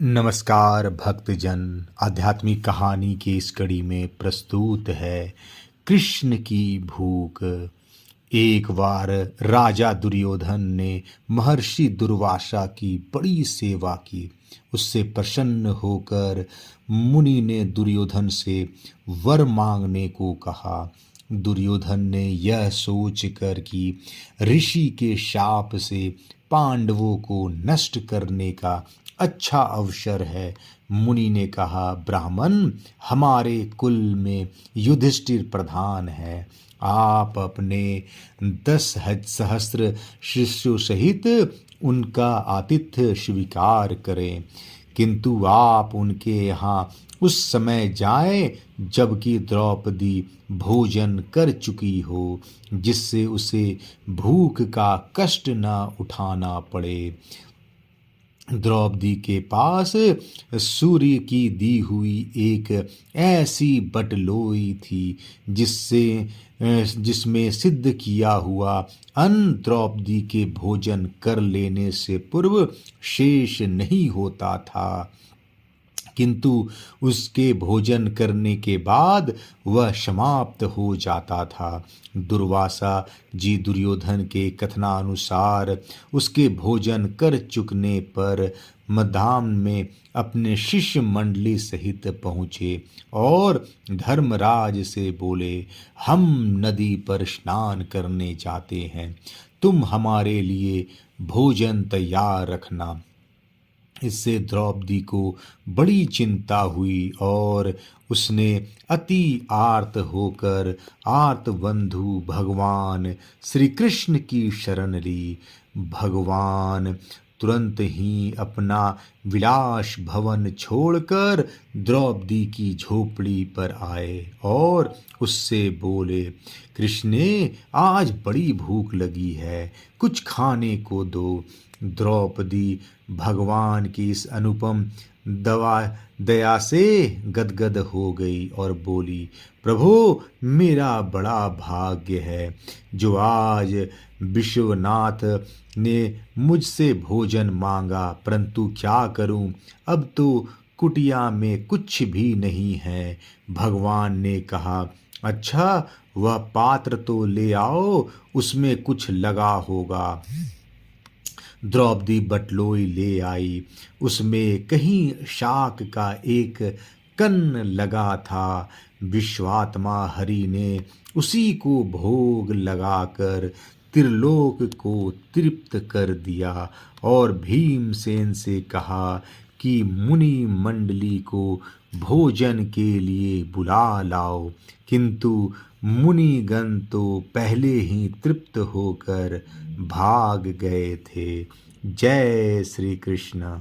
नमस्कार भक्तजन। आध्यात्मिक कहानी की इस कड़ी में प्रस्तुत है कृष्ण की भूख। एक बार राजा दुर्योधन ने महर्षि दुर्वासा की बड़ी सेवा की। उससे प्रसन्न होकर मुनि ने दुर्योधन से वर मांगने को कहा। दुर्योधन ने यह सोचकर कि ऋषि के शाप से पांडवों को नष्ट करने का अच्छा अवसर है, मुनि ने कहा, ब्राह्मण, हमारे कुल में युधिष्ठिर प्रधान है। आप अपने 10,000 शिष्यों सहित उनका आतिथ्य स्वीकार करें, किंतु आप उनके यहाँ उस समय जाएं जबकि द्रौपदी भोजन कर चुकी हो, जिससे उसे भूख का कष्ट न उठाना पड़े। द्रौपदी के पास सूर्य की दी हुई एक ऐसी बटलोई थी जिसमें सिद्ध किया हुआ अन्न द्रौपदी के भोजन कर लेने से पूर्व शेष नहीं होता था, किंतु उसके भोजन करने के बाद वह समाप्त हो जाता था। दुर्वासा जी दुर्योधन के कथनानुसार उसके भोजन कर चुकने पर मैदान में अपने शिष्य मंडली सहित पहुँचे और धर्मराज से बोले, हम नदी पर स्नान करने जाते हैं, तुम हमारे लिए भोजन तैयार रखना। इससे द्रौपदी को बड़ी चिंता हुई और उसने अति आर्त होकर आर्तबंधु भगवान श्री कृष्ण की शरण ली। भगवान तुरंत ही अपना विलास भवन छोड़कर द्रौपदी की झोपड़ी पर आए और उससे बोले, कृष्णे, आज बड़ी भूख लगी है, कुछ खाने को दो। द्रौपदी भगवान की इस अनुपम दया से गदगद हो गई और बोली, प्रभु, मेरा बड़ा भाग्य है जो आज विश्वनाथ ने मुझसे भोजन मांगा, परंतु क्या करूं, अब तो कुटिया में कुछ भी नहीं है। भगवान ने कहा, अच्छा, वह पात्र तो ले आओ, उसमें कुछ लगा होगा। द्रौपदी बटलोई ले आई। उसमें कहीं शाक का एक कन्न लगा था। विश्वात्मा हरि ने उसी को भोग लगाकर त्रिलोक को तृप्त कर दिया और भीमसेन से कहा कि मुनि मंडली को भोजन के लिए बुला लाओ, किंतु मुनिगण तो पहले ही तृप्त होकर भाग गए थे। जय श्री कृष्ण।